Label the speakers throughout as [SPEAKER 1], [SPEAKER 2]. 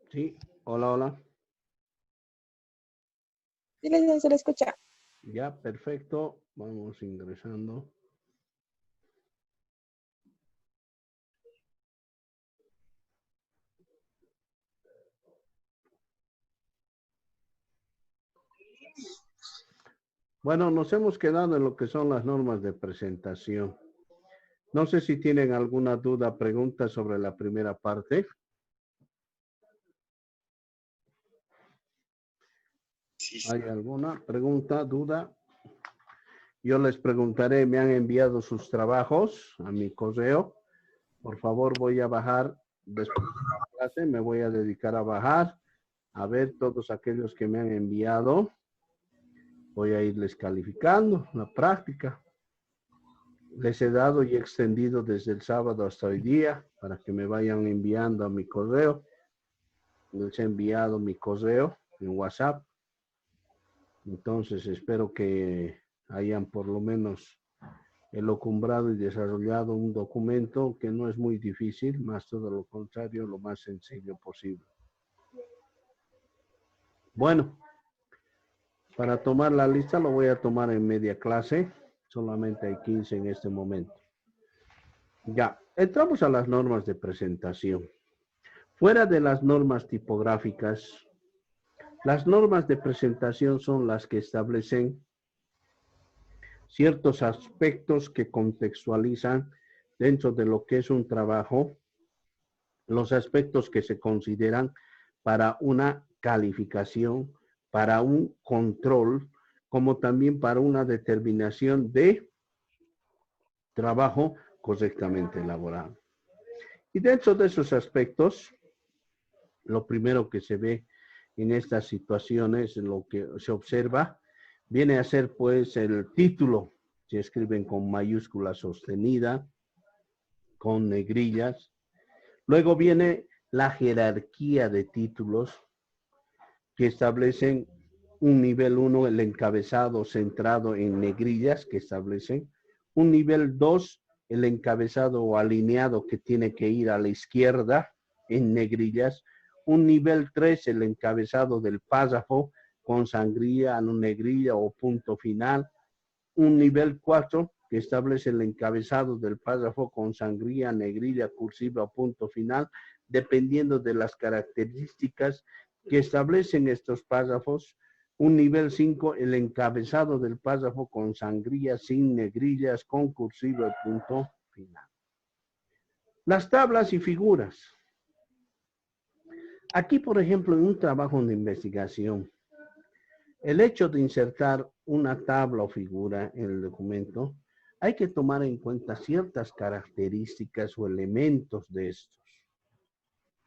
[SPEAKER 1] Sí, hola, hola.
[SPEAKER 2] Sí, se le escucha.
[SPEAKER 1] Ya, perfecto. Vamos ingresando. Bueno, nos hemos quedado en lo que son las normas de presentación. No sé si tienen alguna duda, pregunta sobre la primera parte. ¿Hay alguna pregunta, duda? Yo les preguntaré, me han enviado sus trabajos a mi correo. Por favor, voy a bajar después de la clase, me voy a dedicar a bajar, a ver todos aquellos que me han enviado. Voy a irles calificando la práctica. Les he dado y extendido desde el sábado hasta hoy día para que me vayan enviando a mi correo. Les he enviado mi correo en WhatsApp. Entonces espero que hayan por lo menos elucubrado y desarrollado un documento que no es muy difícil, más todo lo contrario, lo más sencillo posible. Bueno, para tomar la lista lo voy a tomar en media clase, solamente hay 15 en este momento. Ya, entramos a las normas de presentación. Fuera de las normas tipográficas, las normas de presentación son las que establecen ciertos aspectos que contextualizan dentro de lo que es un trabajo, los aspectos que se consideran para una calificación, para un control, como también para una determinación de trabajo correctamente elaborado. Y dentro de esos aspectos, lo primero que se ve en estas situaciones, lo que se observa, viene a ser pues el título. Se escriben con mayúscula sostenida, con negrillas. Luego viene la jerarquía de títulos que establecen un nivel 1, el encabezado centrado en negrillas que establecen. Un nivel 2, el encabezado o alineado que tiene que ir a la izquierda en negrillas. Un nivel 3, el encabezado del párrafo con sangría, negrilla o punto final. Un nivel 4, que establece el encabezado del párrafo con sangría, negrilla, cursiva o punto final, dependiendo de las características que establecen estos párrafos. Un nivel 5, el encabezado del párrafo con sangría, sin negrillas, con cursiva y punto final. Las tablas y figuras. Aquí, por ejemplo, en un trabajo de investigación, el hecho de insertar una tabla o figura en el documento, hay que tomar en cuenta ciertas características o elementos de estos.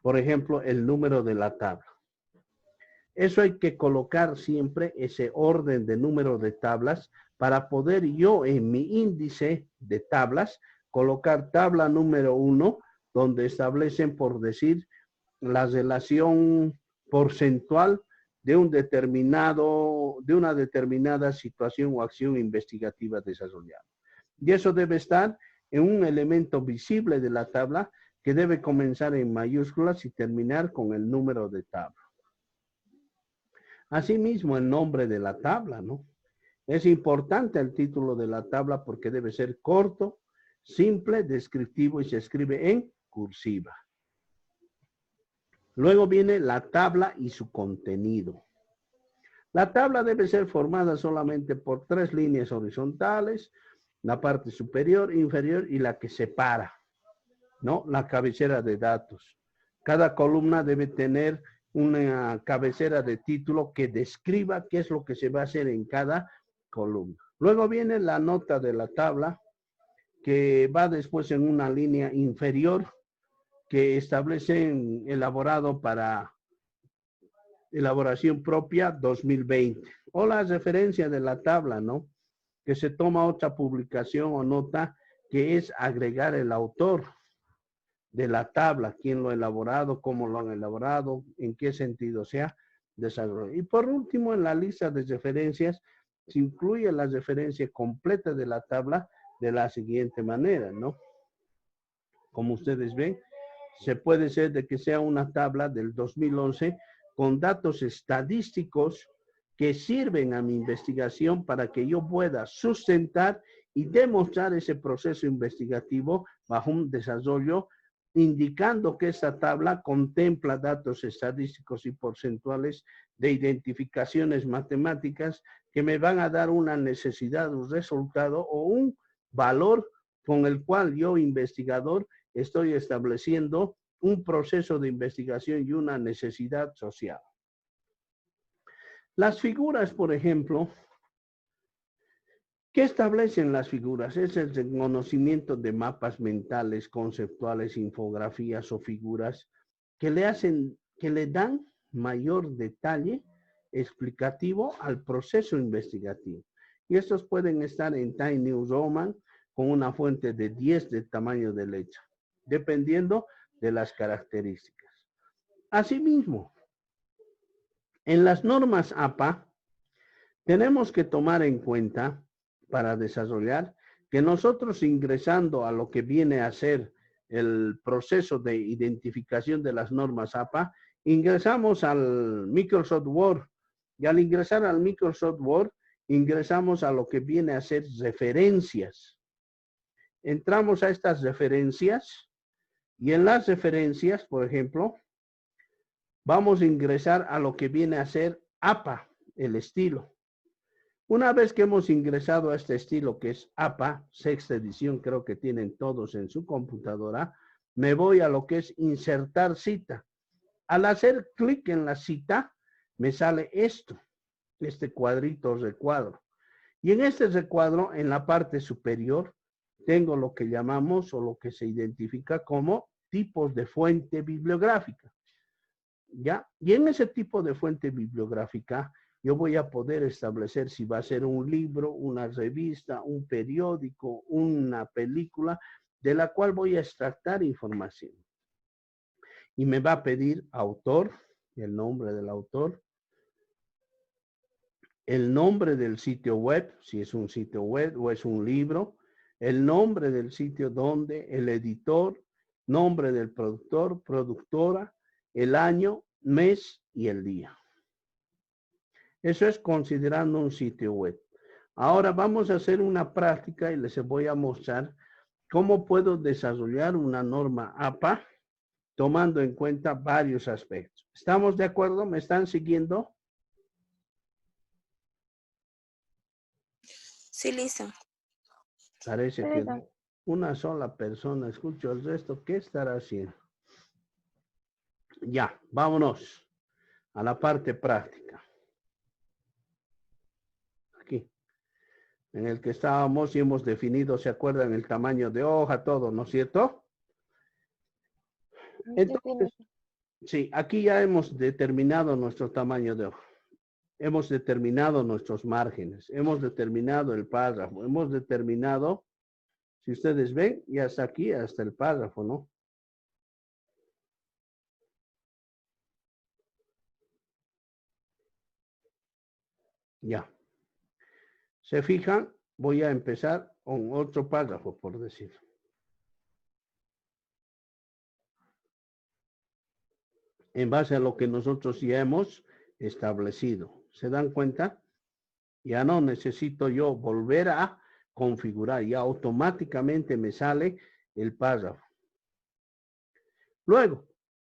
[SPEAKER 1] Por ejemplo, el número de la tabla. Eso hay que colocar siempre ese orden de número de tablas para poder yo en mi índice de tablas colocar tabla número 1, donde establecen, por decir, la relación porcentual de un determinado, de una determinada situación o acción investigativa desarrollada. Y eso debe estar en un elemento visible de la tabla que debe comenzar en mayúsculas y terminar con el número de tabla. Asimismo, el nombre de la tabla, ¿no? Es importante el título de la tabla porque debe ser corto, simple, descriptivo y se escribe en cursiva. Luego viene la tabla y su contenido. La tabla debe ser formada solamente por 3 líneas horizontales, la parte superior, inferior y la que separa, ¿no? La cabecera de datos. Cada columna debe tener una cabecera de título que describa qué es lo que se va a hacer en cada columna. Luego viene la nota de la tabla, que va después en una línea inferior que establecen elaborado para elaboración propia 2020. O la referencia de la tabla, ¿no? Que se toma otra publicación o nota que es agregar el autor de la tabla, quién lo ha elaborado, cómo lo han elaborado, en qué sentido se ha desarrollado. Y por último, en la lista de referencias, se incluye la referencia completa de la tabla de la siguiente manera, ¿no? Como ustedes ven, Se puede ser de que sea una tabla del 2011 con datos estadísticos que sirven a mi investigación para que yo pueda sustentar y demostrar ese proceso investigativo bajo un desarrollo, indicando que esta tabla contempla datos estadísticos y porcentuales de identificaciones matemáticas que me van a dar una necesidad, un resultado o un valor con el cual yo, investigador, estoy estableciendo un proceso de investigación y una necesidad social. Las figuras, por ejemplo, ¿qué establecen las figuras? Es el reconocimiento de mapas mentales, conceptuales, infografías o figuras que le dan mayor detalle explicativo al proceso investigativo. Y estos pueden estar en Times New Roman con una fuente de 10 de tamaño de letra, dependiendo de las características. Asimismo, en las normas APA, tenemos que tomar en cuenta para desarrollar que nosotros ingresando a lo que viene a ser el proceso de identificación de las normas APA, ingresamos al Microsoft Word y al ingresar al Microsoft Word, ingresamos a lo que viene a ser referencias. Entramos a estas referencias y en las referencias, por ejemplo, vamos a ingresar a lo que viene a ser APA, el estilo. Una vez que hemos ingresado a este estilo que es APA, sexta edición, creo que tienen todos en su computadora, me voy a lo que es insertar cita. Al hacer clic en la cita, me sale esto, este cuadrito recuadro. Y en este recuadro, en la parte superior, tengo lo que llamamos o lo que se identifica como tipos de fuente bibliográfica. ¿Ya? Y en ese tipo de fuente bibliográfica, yo voy a poder establecer si va a ser un libro, una revista, un periódico, una película, de la cual voy a extractar información. Y me va a pedir autor, el nombre del autor, el nombre del sitio web, si es un sitio web o es un libro, el nombre del sitio donde, el editor, nombre del productor, productora, el año, mes y el día. Eso es considerando un sitio web. Ahora vamos a hacer una práctica y les voy a mostrar cómo puedo desarrollar una norma APA tomando en cuenta varios aspectos. ¿Estamos de acuerdo? ¿Me están siguiendo?
[SPEAKER 2] Sí, listo.
[SPEAKER 1] Parece que una sola persona escucho el resto. ¿Qué estará haciendo? Ya, vámonos a la parte práctica. Aquí, en el que estábamos y hemos definido, ¿se acuerdan? El tamaño de hoja, todo, ¿no es cierto? Entonces, sí, aquí ya hemos determinado nuestro tamaño de hoja. Hemos determinado nuestros márgenes, hemos determinado el párrafo, hemos determinado, si ustedes ven, ya está aquí, hasta el párrafo, ¿no? Ya. ¿Se fijan? Voy a empezar con otro párrafo, por decir. En base a lo que nosotros ya hemos establecido. ¿Se dan cuenta? Ya no necesito yo volver a configurar, ya automáticamente me sale el párrafo. Luego,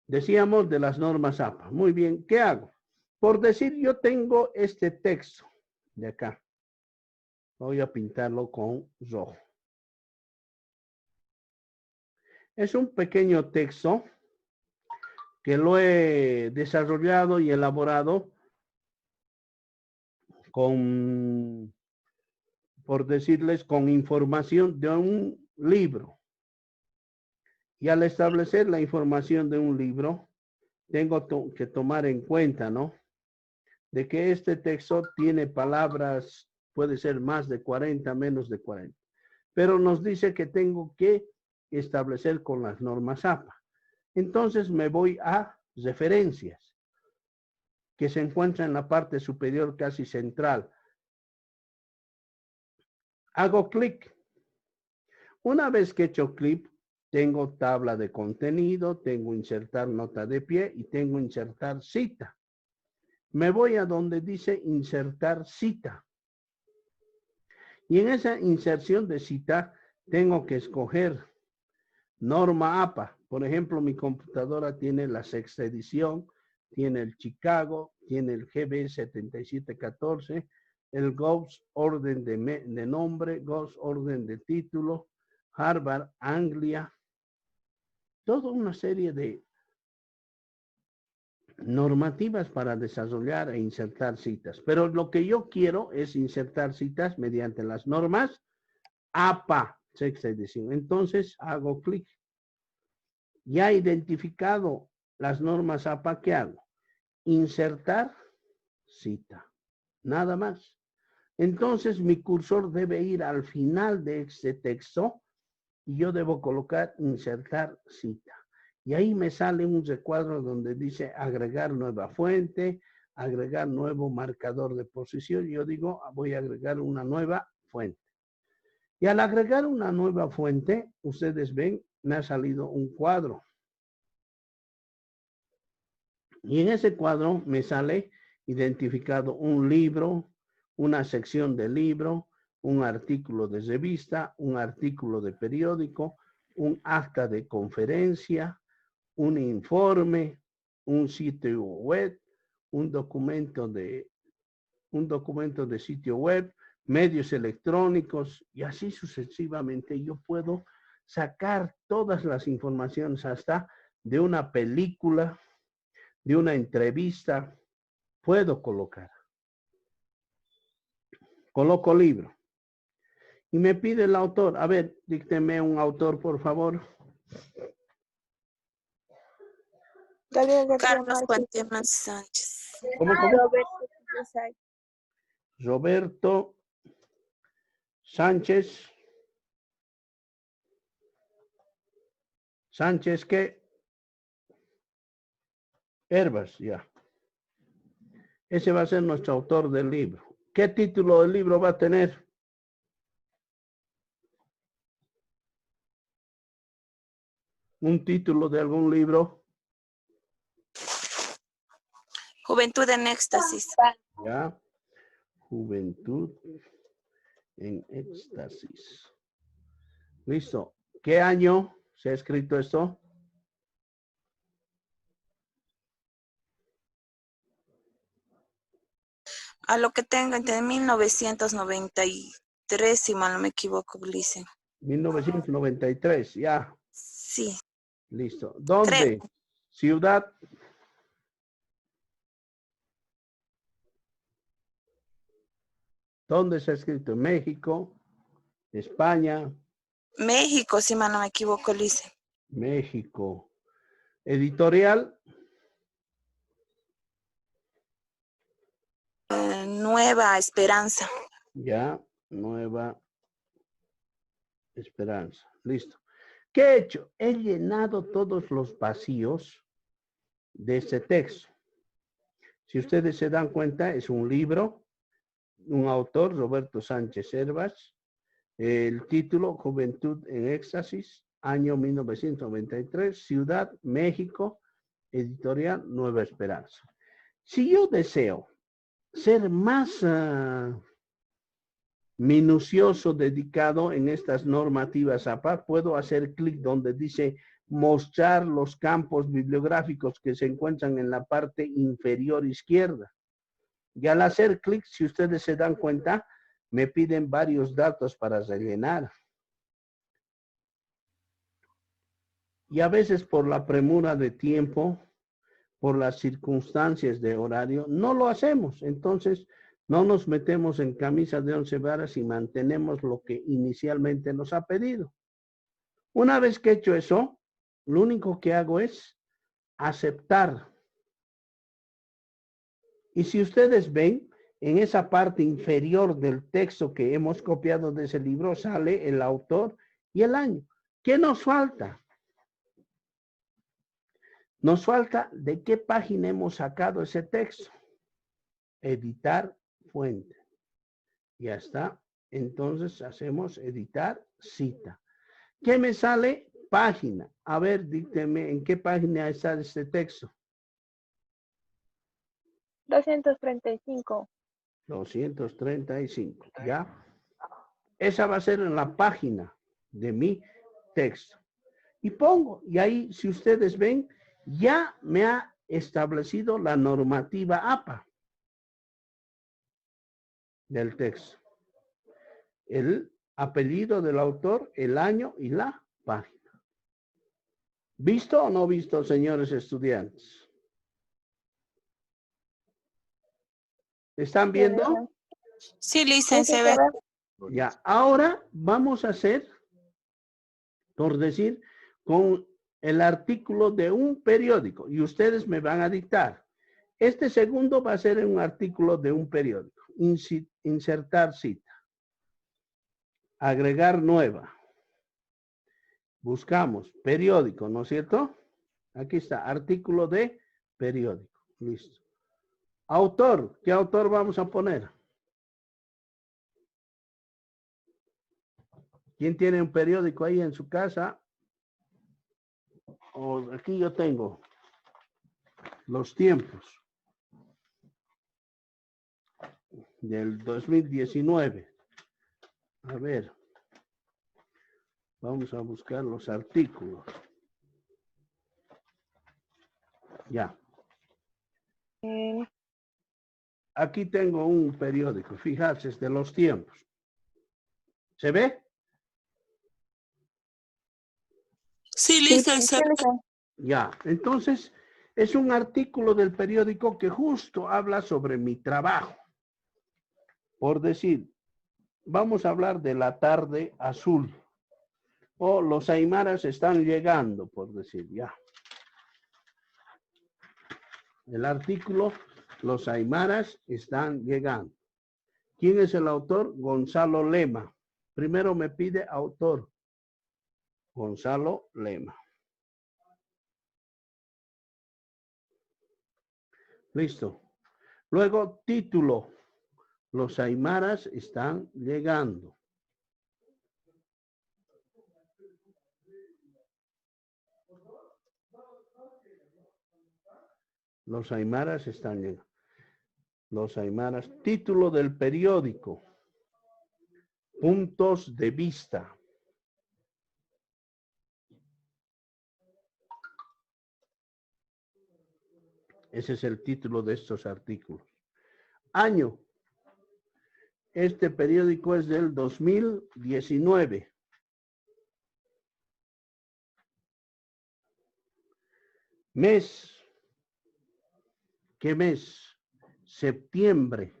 [SPEAKER 1] decíamos de las normas APA. Muy bien, ¿qué hago? Por decir, yo tengo este texto de acá. Voy a pintarlo con rojo. Es un pequeño texto que lo he desarrollado y elaborado con, por decirles, con información de un libro. Y al establecer la información de un libro, tengo que tomar en cuenta, ¿no? De que este texto tiene palabras, puede ser más de 40, menos de 40. Pero nos dice que tengo que establecer con las normas APA. Entonces me voy a referencias, que se encuentra en la parte superior casi central. Hago clic. Una vez que he hecho clic, tengo tabla de contenido, tengo insertar nota de pie y tengo insertar cita. Me voy a donde dice insertar cita. Y en esa inserción de cita tengo que escoger norma APA. Por ejemplo, mi computadora tiene la 6ª edición, tiene el Chicago, tiene el GB 7714, el GOPS orden de nombre, GOPS orden de título, Harvard, Anglia, toda una serie de normativas para desarrollar e insertar citas. Pero lo que yo quiero es insertar citas mediante las normas APA, 6ª edición. Entonces hago clic. Ya identificado las normas APA, ¿qué hago? Insertar cita. Nada más. Entonces mi cursor debe ir al final de este texto y yo debo colocar insertar cita. Y ahí me sale un recuadro donde dice agregar nueva fuente, agregar nuevo marcador de posición. Yo digo, voy a agregar una nueva fuente. Y al agregar una nueva fuente, ustedes ven, me ha salido un cuadro. Y en ese cuadro me sale identificado un libro, una sección de libro, un artículo de revista, un artículo de periódico, un acta de conferencia, un informe, un sitio web, un documento de sitio web, medios electrónicos y así sucesivamente. Yo puedo sacar todas las informaciones hasta de una película, de una entrevista, puedo colocar. Coloco libro. Y me pide el autor. A ver, dícteme un autor, por favor.
[SPEAKER 2] Carlos Cuauhtémoc Sánchez.
[SPEAKER 1] ¿Cómo? Roberto Sánchez. Sánchez, ¿qué? Herbas, ya. Ese va a ser nuestro autor del libro. ¿Qué título del libro va a tener? ¿Un título de algún libro?
[SPEAKER 2] Juventud en éxtasis.
[SPEAKER 1] Ya. Juventud en éxtasis. Listo. ¿Qué año se ha escrito esto?
[SPEAKER 2] A lo que tengo entre 1993, si mal no me equivoco, dicen.
[SPEAKER 1] 1993, ya.
[SPEAKER 2] Sí.
[SPEAKER 1] Listo. ¿Dónde? Ciudad. ¿Dónde se ha escrito? México, España.
[SPEAKER 2] México, si mal no me equivoco, dicen.
[SPEAKER 1] México. Editorial.
[SPEAKER 2] Nueva Esperanza.
[SPEAKER 1] Ya, Nueva Esperanza. Listo. ¿Qué he hecho? He llenado todos los vacíos de este texto. Si ustedes se dan cuenta, es un libro, un autor, Roberto Sánchez Herbas, el título, Juventud en Éxtasis, año 1993, Ciudad, México, editorial Nueva Esperanza. Si yo deseo ser más minucioso, dedicado en estas normativas APA, puedo hacer clic donde dice mostrar los campos bibliográficos que se encuentran en la parte inferior izquierda. Y al hacer clic, si ustedes se dan cuenta, me piden varios datos para rellenar. Y a veces por la premura de tiempo, por las circunstancias de horario, no lo hacemos. Entonces, no nos metemos en camisa de 11 varas y mantenemos lo que inicialmente nos ha pedido. Una vez que he hecho eso, lo único que hago es aceptar. Y si ustedes ven, en esa parte inferior del texto que hemos copiado de ese libro, sale el autor y el año. ¿Qué nos falta? Nos falta de qué página hemos sacado ese texto. Editar fuente. Ya está. Entonces hacemos editar cita. ¿Qué me sale? página. A ver, dígame, ¿en qué página está este texto?
[SPEAKER 3] 235.
[SPEAKER 1] 235, ¿ya? Esa va a ser en la página de mi texto. Y pongo, y ahí, si ustedes ven, ya me ha establecido la normativa APA del texto. El apellido del autor, el año y la página. ¿Visto o no visto, señores estudiantes? ¿Están viendo?
[SPEAKER 2] Sí,
[SPEAKER 3] Sí,
[SPEAKER 2] Licen,
[SPEAKER 3] sí,
[SPEAKER 2] se
[SPEAKER 3] se
[SPEAKER 2] ve.
[SPEAKER 3] ve.
[SPEAKER 1] Ya, ahora vamos a hacer, por decir, con el artículo de un periódico y ustedes me van a dictar. Este segundo va a ser un artículo de un periódico. Insertar cita. Agregar nueva. Buscamos periódico, ¿no es cierto? Aquí está, artículo de periódico. Listo. Autor, ¿qué autor vamos a poner? ¿Quién tiene un periódico ahí en su casa? O aquí yo tengo Los Tiempos del 2019. A ver, vamos a buscar los artículos. Ya. Aquí tengo un periódico, fíjate, es de Los Tiempos. ¿Se ve?
[SPEAKER 2] Sí,
[SPEAKER 3] Sí,
[SPEAKER 2] Licen, se
[SPEAKER 3] sí,
[SPEAKER 2] ve.
[SPEAKER 3] Licen.
[SPEAKER 1] Ya, entonces es un artículo del periódico que justo habla sobre mi trabajo. Por decir, vamos a hablar de la tarde azul. O los aymaras están llegando, por decir, ya. El artículo, los aymaras están llegando. ¿Quién es el autor? Gonzalo Lema. Primero me pide autor. Gonzalo Lema. Listo. Luego, título. Los aymaras están llegando. Los aymaras están llegando. Los aymaras. Título del periódico. Puntos de vista. Ese es el título de estos artículos. Año. Este periódico es del 2019. Mes. ¿Qué mes? Septiembre.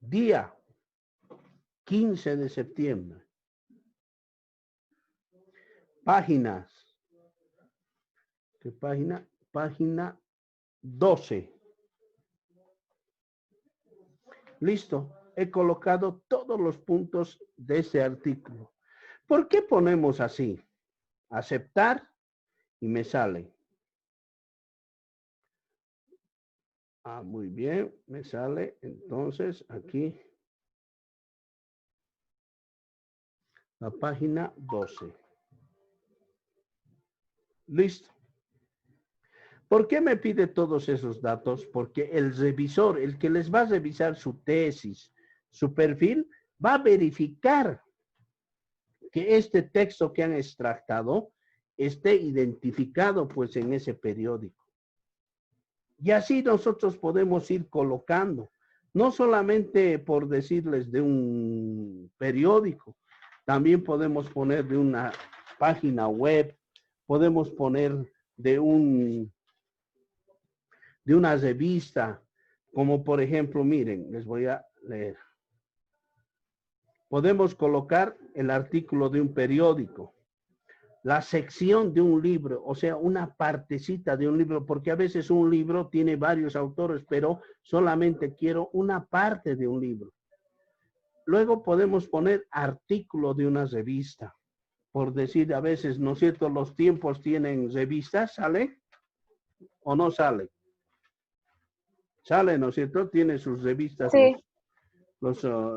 [SPEAKER 1] Día. 15 de septiembre. Páginas. ¿Qué página? Página 12. Listo. He colocado todos los puntos de ese artículo. ¿Por qué ponemos así? Aceptar y me sale. Ah, muy bien. Me sale entonces aquí la página 12. Listo. ¿Por qué me pide todos esos datos? Porque el revisor, el que les va a revisar su tesis, su perfil, va a verificar que este texto que han extractado esté identificado pues en ese periódico. Y así nosotros podemos ir colocando, no solamente por decirles de un periódico, también podemos poner de una página web, podemos poner de una revista, como por ejemplo, miren, les voy a leer. Podemos colocar el artículo de un periódico, la sección de un libro, o sea, una partecita de un libro, porque a veces un libro tiene varios autores, pero solamente quiero una parte de un libro. Luego podemos poner artículo de una revista, por decir a veces, ¿no es cierto? Los Tiempos tienen revistas, ¿sale? ¿O no sale? Sale, ¿no es cierto? Tiene sus revistas,
[SPEAKER 3] Sí.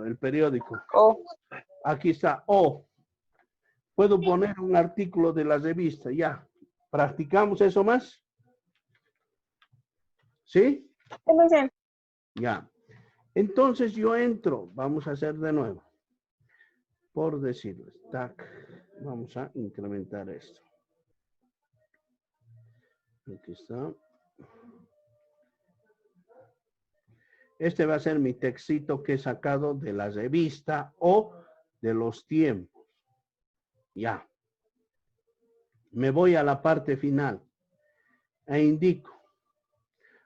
[SPEAKER 1] el periódico.
[SPEAKER 3] Oh.
[SPEAKER 1] Aquí está, O. Puedo poner un artículo de la revista, ya. ¿Practicamos eso más? ¿Sí?
[SPEAKER 3] Muy bien.
[SPEAKER 1] Ya. Entonces yo entro, vamos a hacer de nuevo. Por decirles, tac, vamos a incrementar esto. Aquí está. Este va a ser mi textito que he sacado de la revista o de los tiempos. Ya. Me voy a la parte final e indico.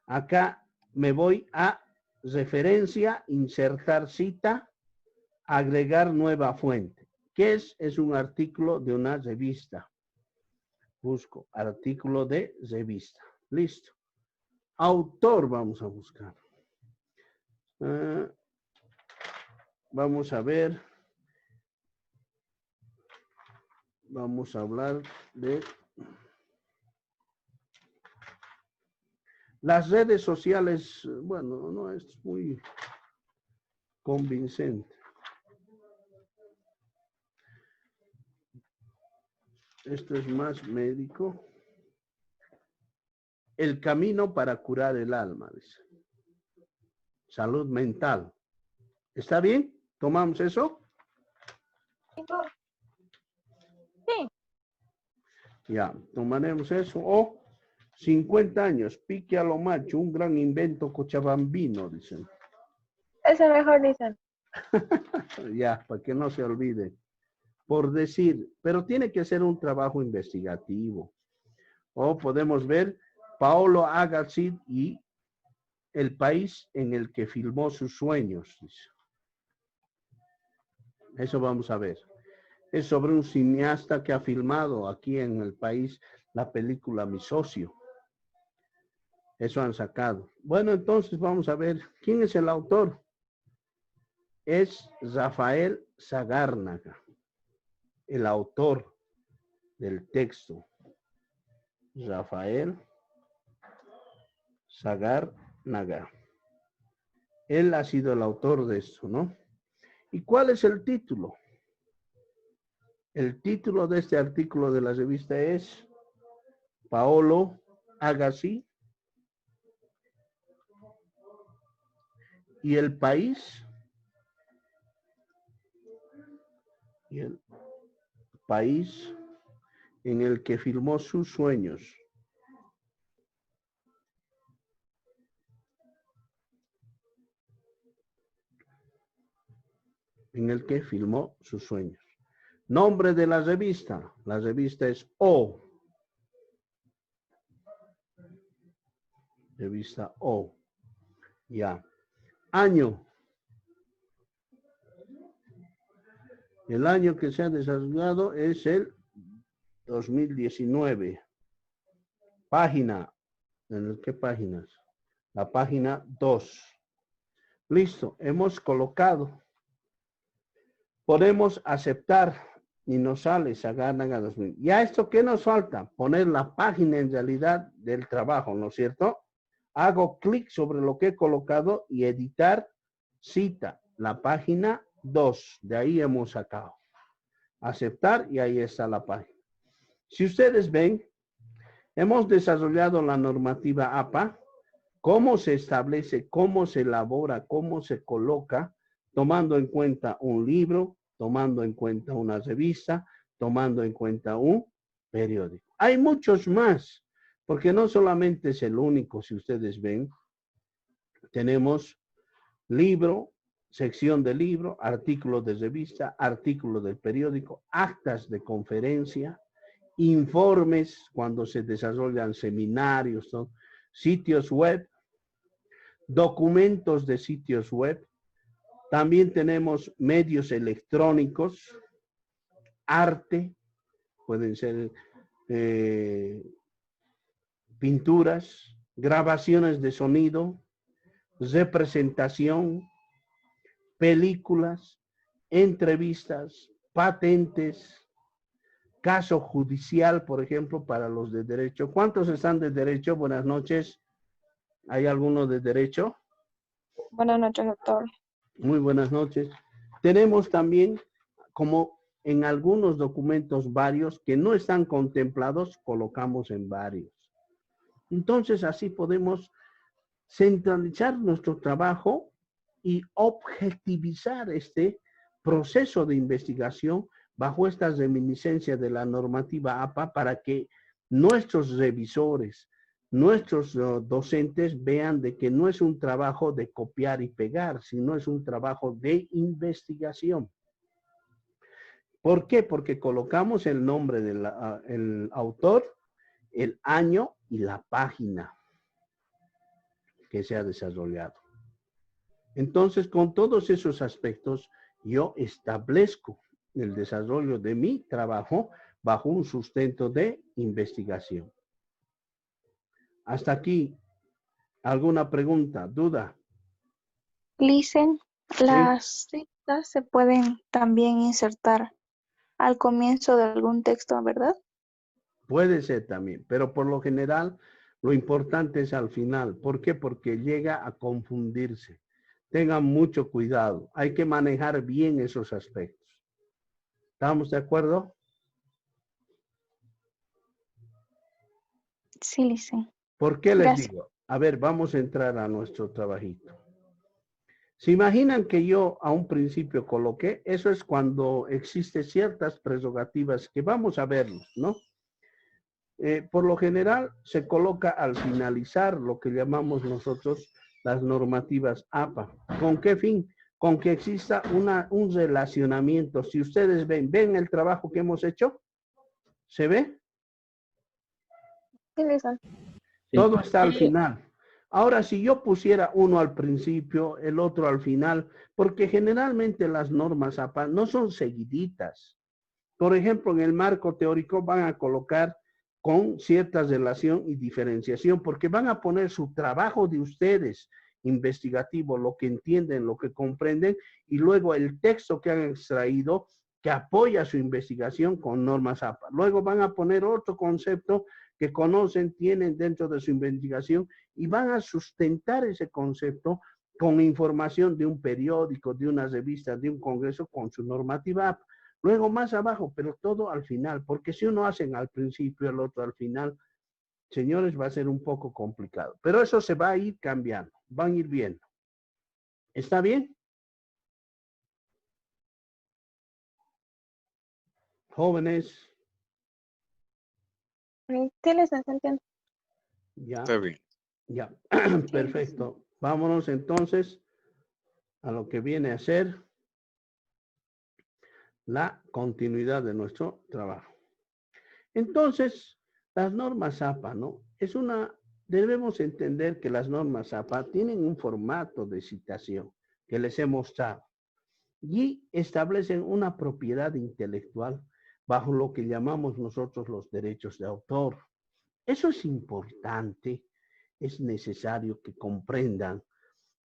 [SPEAKER 1] Acá me voy a referencia, insertar cita, agregar nueva fuente. ¿Qué es? Es un artículo de una revista. Busco artículo de revista. Listo. Autor vamos a buscar. Vamos a ver. Vamos a hablar de las redes sociales. Bueno, no es muy convincente. Esto es más médico. El camino para curar el alma, dice. Salud mental. ¿Está bien? ¿Tomamos eso?
[SPEAKER 3] Sí.
[SPEAKER 1] Ya, tomaremos eso. O 50 años, pique a lo macho, un gran invento cochabambino, dicen.
[SPEAKER 3] Ese mejor dicen.
[SPEAKER 1] Ya, para que no se olvide. Por decir, pero tiene que ser un trabajo investigativo. O podemos ver Paolo Agassi y el país en el que filmó sus sueños. Dice. Eso vamos a ver. Es sobre un cineasta que ha filmado aquí en el país la película Mi Socio. Eso han sacado. Bueno, entonces vamos a ver quién es el autor. Es Rafael Sagárnaga, el autor del texto. Rafael Sagárnaga. Él ha sido el autor de esto, ¿no? ¿Y cuál es el título? El título de este artículo de la revista es Paolo Agassi y el país en el que filmó sus sueños. En el que filmó sus sueños. Nombre de la revista. La revista es O. Revista O. Ya. Año. El año que se ha desarrollado es el 2019. Página. ¿En qué páginas? La página 2. Listo. Hemos colocado. Podemos aceptar y nos sale Sagárnaga 2000. ¿Ya esto qué nos falta? Poner la página en realidad del trabajo, ¿no es cierto? Hago clic sobre lo que he colocado y editar cita, la página 2. De ahí hemos sacado. Aceptar y ahí está la página. Si ustedes ven, hemos desarrollado la normativa APA, cómo se establece, cómo se elabora, cómo se coloca, tomando en cuenta un libro, tomando en cuenta una revista, tomando en cuenta un periódico. Hay muchos más, porque no solamente es el único, si ustedes ven, tenemos libro, sección de libro, artículos de revista, artículos del periódico, actas de conferencia, informes cuando se desarrollan seminarios, ¿no? Sitios web, documentos de sitios web. También tenemos medios electrónicos, arte, pueden ser pinturas, grabaciones de sonido, representación, películas, entrevistas, patentes, caso judicial, por ejemplo, para los de derecho. ¿Cuántos están de derecho? Buenas noches. ¿Hay alguno de derecho?
[SPEAKER 3] Buenas noches, doctor.
[SPEAKER 1] Muy buenas noches. Tenemos también como en algunos documentos varios que no están contemplados, colocamos en varios. Entonces, así podemos centralizar nuestro trabajo y objetivizar este proceso de investigación bajo estas reminiscencias de la normativa APA para que nuestros revisores, nuestros docentes vean de que no es un trabajo de copiar y pegar, sino es un trabajo de investigación. ¿Por qué? Porque colocamos el nombre del autor, el año y la página que se ha desarrollado. Entonces, con todos esos aspectos, yo establezco el desarrollo de mi trabajo bajo un sustento de investigación. Hasta aquí, ¿alguna pregunta, duda?
[SPEAKER 4] Listen,
[SPEAKER 1] ¿Sí?
[SPEAKER 4] las citas se pueden también insertar al comienzo de algún texto, ¿verdad?
[SPEAKER 1] Puede ser también, pero por lo general, lo importante es al final. ¿Por qué? Porque llega a confundirse. Tengan mucho cuidado. Hay que manejar bien esos aspectos. ¿Estamos de acuerdo?
[SPEAKER 4] Sí, listen.
[SPEAKER 1] ¿Por qué les
[SPEAKER 4] Gracias.
[SPEAKER 1] digo? A ver, vamos a entrar a nuestro trabajito. ¿Se imaginan que yo a un principio coloqué? Eso es cuando existen ciertas prerrogativas que vamos a verlos, ¿no? Por lo general se coloca al finalizar lo que llamamos nosotros las normativas APA. ¿Con qué fin? Con que exista un relacionamiento. Si ustedes ven el trabajo que hemos hecho, ¿se ve?
[SPEAKER 3] Sí, listen.
[SPEAKER 1] Todo está al final. Ahora, si yo pusiera uno al principio, el otro al final, porque generalmente las normas APA no son seguiditas. Por ejemplo, en el marco teórico van a colocar con cierta relación y diferenciación, porque van a poner su trabajo de ustedes investigativo, lo que entienden, lo que comprenden, y luego el texto que han extraído que apoya su investigación con normas APA. Luego van a poner otro concepto que conocen, tienen dentro de su investigación y van a sustentar ese concepto con información de un periódico, de una revista, de un congreso con su normativa APA. Luego más abajo, pero todo al final, porque si uno hacen al principio, el otro al final, señores, va a ser un poco complicado. Pero eso se va a ir cambiando, van a ir viendo. ¿Está bien? Jóvenes,
[SPEAKER 3] Sí, listen, se entiende.
[SPEAKER 1] ya,
[SPEAKER 5] Está bien.
[SPEAKER 1] ya, perfecto. Vámonos entonces a lo que viene a ser la continuidad de nuestro trabajo. Entonces, las normas APA, ¿no? Debemos entender que las normas APA tienen un formato de citación que les he mostrado y establecen una propiedad intelectual bajo lo que llamamos nosotros los derechos de autor. Eso es importante, es necesario que comprendan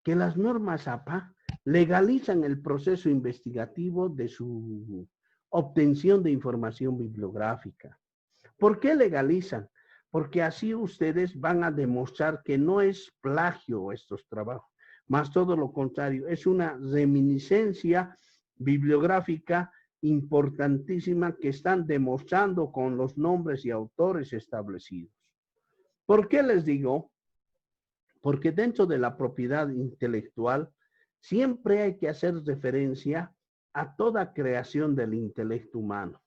[SPEAKER 1] que las normas APA legalizan el proceso investigativo de su obtención de información bibliográfica. ¿Por qué legalizan? Porque así ustedes van a demostrar que no es plagio estos trabajos, más todo lo contrario, es una reminiscencia bibliográfica importantísima que están demostrando con los nombres y autores establecidos. ¿Por qué les digo? Porque dentro de la propiedad intelectual siempre hay que hacer referencia a toda creación del intelecto humano.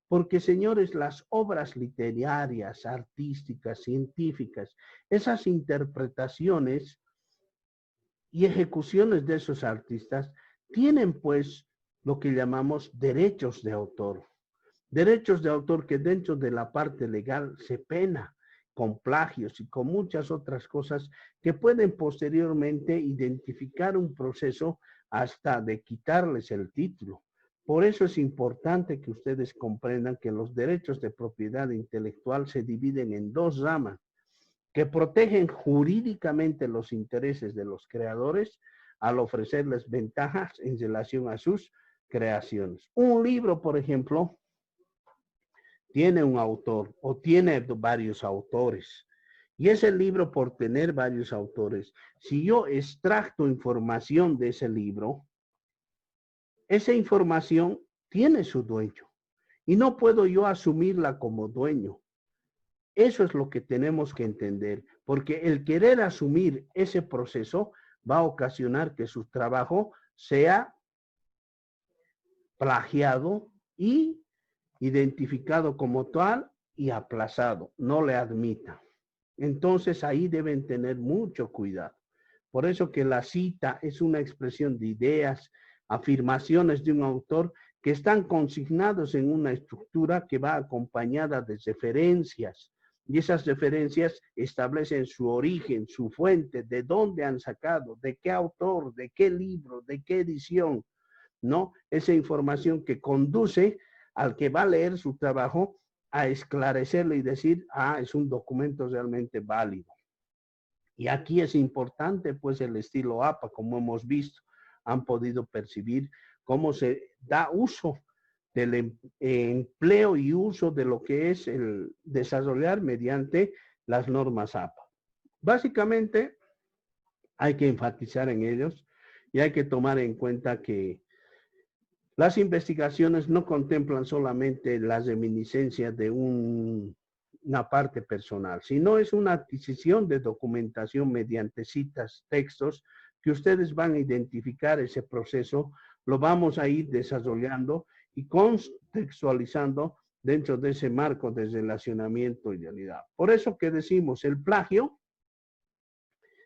[SPEAKER 1] Porque, señores, las obras literarias, artísticas, científicas, esas interpretaciones y ejecuciones de esos artistas tienen, pues, lo que llamamos derechos de autor. Derechos de autor que dentro de la parte legal se pena con plagios y con muchas otras cosas que pueden posteriormente identificar un proceso hasta de quitarles el título. Por eso es importante que ustedes comprendan que los derechos de propiedad intelectual se dividen en dos ramas, que protegen jurídicamente los intereses de los creadores al ofrecerles ventajas en relación a sus creaciones. Un libro, por ejemplo, tiene un autor o tiene varios autores. Y ese libro, por tener varios autores, si yo extracto información de ese libro, esa información tiene su dueño y no puedo yo asumirla como dueño. Eso es lo que tenemos que entender, porque el querer asumir ese proceso va a ocasionar que su trabajo sea plagiado y identificado como tal y aplazado, no le admita. Entonces ahí deben tener mucho cuidado. Por eso que la cita es una expresión de ideas, afirmaciones de un autor que están consignados en una estructura que va acompañada de referencias. Y esas referencias establecen su origen, su fuente, de dónde han sacado, de qué autor, de qué libro, de qué edición, ¿no? Esa información que conduce al que va a leer su trabajo a esclarecerlo y decir, ah, es un documento realmente válido. Y aquí es importante, pues, el estilo APA, como hemos visto, han podido percibir cómo se da uso del empleo y uso de lo que es el desarrollar mediante las normas APA. Básicamente, hay que enfatizar en ellos y hay que tomar en cuenta que las investigaciones no contemplan solamente las reminiscencias de una parte personal, sino es una adquisición de documentación mediante citas, textos, que ustedes van a identificar ese proceso, lo vamos a ir desarrollando y contextualizando dentro de ese marco de relacionamiento y realidad. Por eso que decimos, el plagio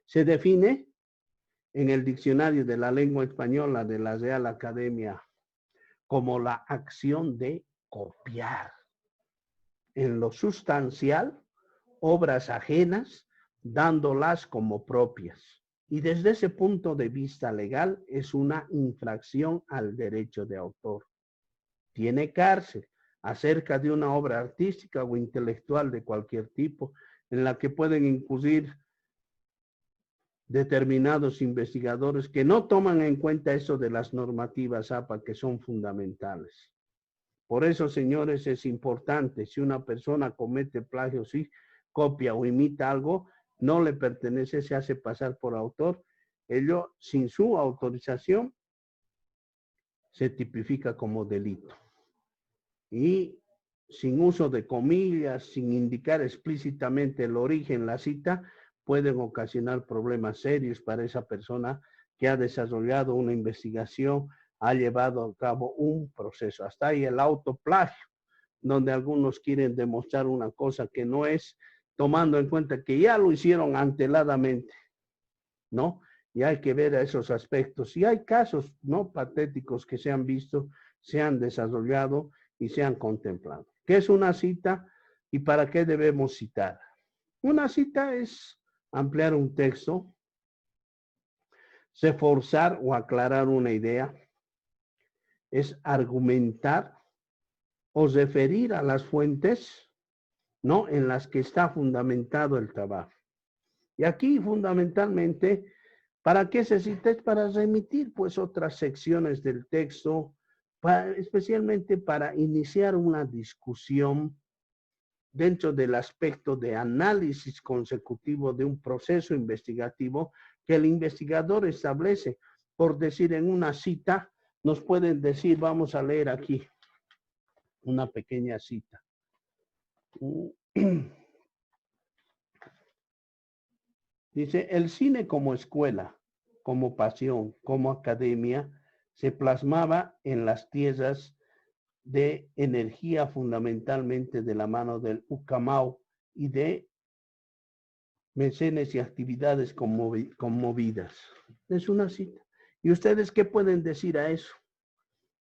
[SPEAKER 1] se define en el diccionario de la lengua española de la Real Academia como la acción de copiar en lo sustancial obras ajenas, dándolas como propias. Y desde ese punto de vista legal es una infracción al derecho de autor. Tiene cárcel acerca de una obra artística o intelectual de cualquier tipo en la que pueden incurrir determinados investigadores que no toman en cuenta eso de las normativas APA que son fundamentales. Por eso, señores, es importante, si una persona comete plagio, sí, copia o imita algo, no le pertenece, se hace pasar por autor, ello sin su autorización se tipifica como delito. Y sin uso de comillas, sin indicar explícitamente el origen, la cita, pueden ocasionar problemas serios para esa persona que ha desarrollado una investigación, ha llevado a cabo un proceso. Hasta ahí el autoplagio, donde algunos quieren demostrar una cosa que no es, tomando en cuenta que ya lo hicieron anteladamente, ¿no? Y hay que ver esos aspectos. Y hay casos, ¿no?, patéticos que se han visto, se han desarrollado y se han contemplado. ¿Qué es una cita y para qué debemos citar? Una cita es ampliar un texto, reforzar o aclarar una idea, es argumentar o referir a las fuentes, ¿no?, en las que está fundamentado el trabajo. Y aquí fundamentalmente, ¿para qué se cita? Es para remitir pues otras secciones del texto, especialmente para iniciar una discusión dentro del aspecto de análisis consecutivo de un proceso investigativo que el investigador establece. Por decir, en una cita, nos pueden decir, vamos a leer aquí una pequeña cita. Dice, el cine como escuela, como pasión, como academia, se plasmaba en las tierras de energía fundamentalmente de la mano del Ucamau y de mecenas y actividades conmovidas. Es una cita. ¿Y ustedes qué pueden decir a eso?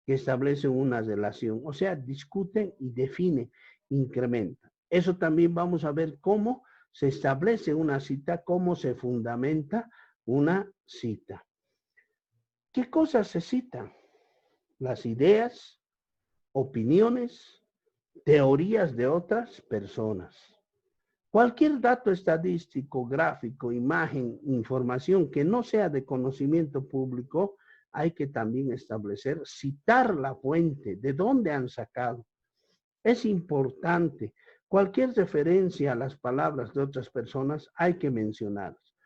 [SPEAKER 1] Que establecen una relación, o sea, discuten y definen, incrementan. Eso también vamos a ver cómo se establece una cita, cómo se fundamenta una cita. ¿Qué cosas se citan? Las ideas, opiniones, teorías de otras personas. Cualquier dato estadístico, gráfico, imagen, información que no sea de conocimiento público, hay que también establecer, citar la fuente, de dónde han sacado. Es importante. Cualquier referencia a las palabras de otras personas hay que mencionarlas.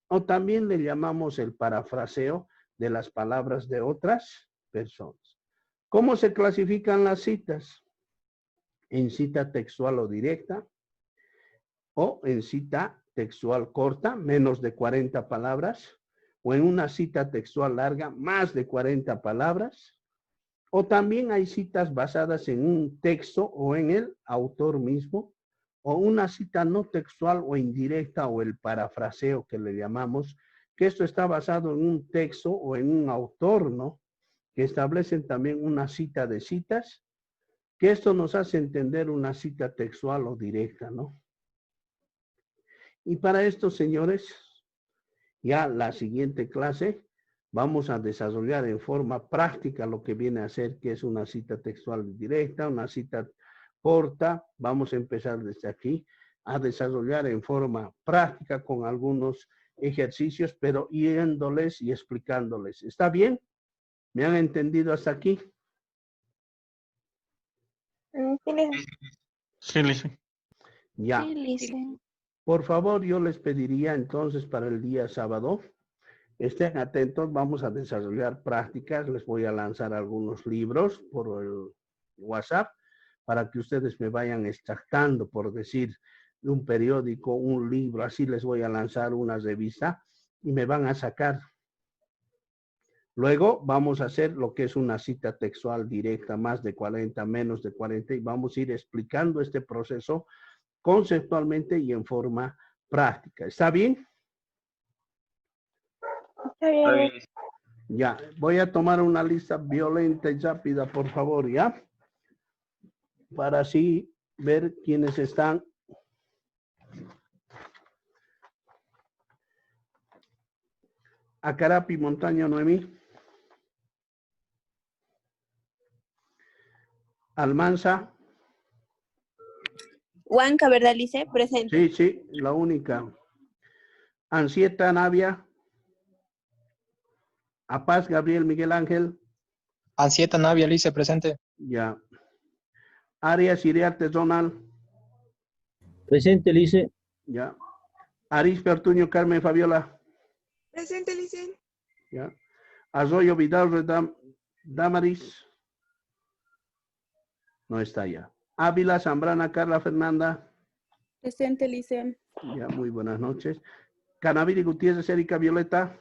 [SPEAKER 1] O también le llamamos el parafraseo de las palabras de otras personas. ¿Cómo se clasifican las citas? En cita textual o directa, o en cita textual corta, menos de 40 palabras, o en una cita textual larga, más de 40 palabras, o también hay citas basadas en un texto o en el autor mismo, o una cita no textual o indirecta o el parafraseo que le llamamos, que esto está basado en un texto o en un autor, ¿no? Que establecen también una cita de citas, que esto nos hace entender una cita textual o directa, ¿no? Y para esto, señores, ya la siguiente clase vamos a desarrollar en forma práctica lo que viene a ser, que es una cita textual directa, una cita corta. Vamos a empezar desde aquí a desarrollar en forma práctica con algunos ejercicios, pero yéndoles y explicándoles. ¿Está bien? ¿Me han entendido hasta aquí?
[SPEAKER 3] Sí, licenciado.
[SPEAKER 5] Sí, licenciado.
[SPEAKER 1] Ya.
[SPEAKER 4] Sí, Lice.
[SPEAKER 1] Por favor, yo les pediría entonces para el día sábado, estén atentos, vamos a desarrollar prácticas, les voy a lanzar algunos libros por el WhatsApp para que ustedes me vayan extractando, por decir, de un periódico, un libro, así les voy a lanzar una revista y me van a sacar. Luego vamos a hacer lo que es una cita textual directa, más de 40, menos de 40, y vamos a ir explicando este proceso conceptualmente y en forma práctica. ¿Está bien?
[SPEAKER 3] Está bien.
[SPEAKER 1] Ya, voy a tomar una lista violenta y rápida, por favor, ¿ya? Para así ver quiénes están. Acarapi, Montaño, Noemí. Almanza.
[SPEAKER 6] Huanca, ¿verdad, Lice? Presente.
[SPEAKER 1] Sí, la única. Ansieta, Navia. A Paz, Gabriel, Miguel Ángel.
[SPEAKER 7] Ansieta Navia, Lice, presente.
[SPEAKER 1] Ya. Arias, Iriarte, Donald.
[SPEAKER 8] Presente, Lice.
[SPEAKER 1] Ya. Arispe, Ortuño, Carmen, Fabiola.
[SPEAKER 2] Presente, Lice.
[SPEAKER 1] Ya. Arroyo, Vidal, Damaris. No está ya. Ávila, Zambrana, Carla, Fernanda.
[SPEAKER 6] Presente, Lice.
[SPEAKER 1] Ya, muy buenas noches. Canaviri, Gutiérrez, Erika, Violeta.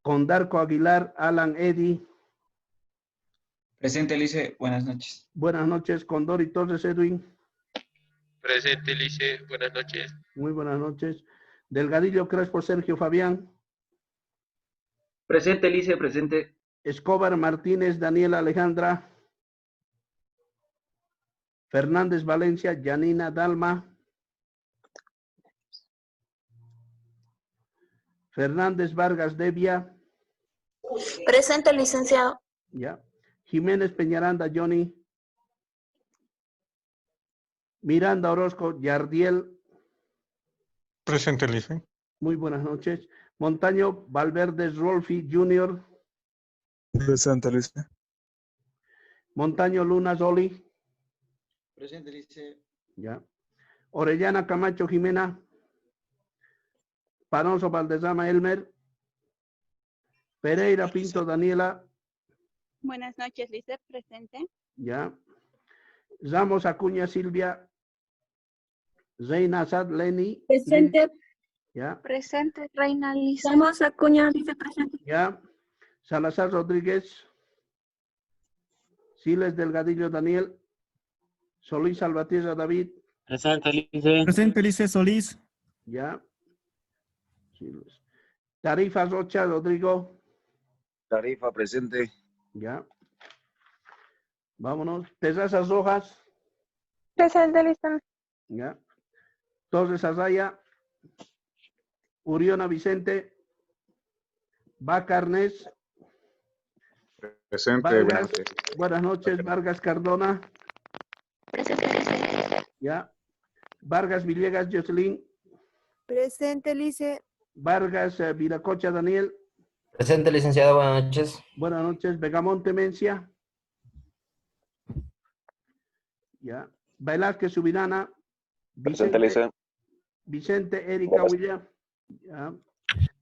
[SPEAKER 1] Condarco, Aguilar, Alan, Eddie.
[SPEAKER 9] Presente, Lice. Buenas noches.
[SPEAKER 1] Buenas noches. Condori Torres, Edwin.
[SPEAKER 5] Presente, Lice. Buenas noches.
[SPEAKER 1] Muy buenas noches. Delgadillo, Crespo, Sergio, Fabián.
[SPEAKER 9] Presente, Lice. Presente.
[SPEAKER 1] Escobar, Martínez, Daniela, Alejandra. Fernández, Valencia, Janina, Dalma. Fernández, Vargas, Devia.
[SPEAKER 2] Presente, licenciado.
[SPEAKER 1] Ya. Jiménez, Peñaranda, Johnny. Miranda, Orozco, Yardiel.
[SPEAKER 5] Presente, Lice.
[SPEAKER 1] Muy buenas noches. Montaño, Valverde, Rolfi, Junior.
[SPEAKER 10] Presente, Lice.
[SPEAKER 1] Montaño, Luna, Zoli.
[SPEAKER 9] Presente, Lice.
[SPEAKER 1] Ya. Orellana, Camacho, Jimena. Panoso, Valdezama, Elmer. Pereira, Pinto, Daniela.
[SPEAKER 6] Buenas noches, Lice. Presente.
[SPEAKER 1] Ya. Ramos, Acuña, Silvia. Reina, Asad, Leni.
[SPEAKER 6] Presente.
[SPEAKER 1] Ya.
[SPEAKER 4] Presente, Reina Lice.
[SPEAKER 6] Ramos Acuña, Lice. Presente.
[SPEAKER 1] Ya. Salazar Rodríguez. Siles Delgadillo, Daniel. Solís Salvatierra, David.
[SPEAKER 8] Presente, Lice.
[SPEAKER 10] Presente, Lice Solís.
[SPEAKER 1] Ya. Siles. Tarifa Rocha, Rodrigo.
[SPEAKER 11] Tarifa, presente.
[SPEAKER 1] Ya. Vámonos. Terrazas Rojas.
[SPEAKER 3] Presente, licenciado.
[SPEAKER 1] Ya. Torres Arraya. Uriona Vicente. Bacarnes.
[SPEAKER 11] Presente,
[SPEAKER 1] Vargas, buenas noches. Vargas Cardona.
[SPEAKER 2] Presente, Lice.
[SPEAKER 1] Ya. Vargas Villegas Jocelyn.
[SPEAKER 6] Presente, Lice.
[SPEAKER 1] Vargas Viracocha Daniel.
[SPEAKER 8] Presente, licenciado. Buenas noches.
[SPEAKER 1] Buenas noches. Vegamonte Mencia. Ya. Velázquez Subirana.
[SPEAKER 11] Presente, Lice.
[SPEAKER 1] Vicente Erika William. Ya.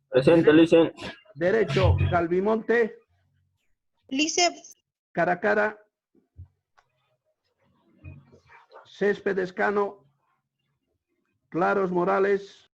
[SPEAKER 8] Presente, Lice.
[SPEAKER 1] Derecho Calvimonte.
[SPEAKER 12] Lice.
[SPEAKER 1] Cara a cara. Céspedes Cano. Claros Morales.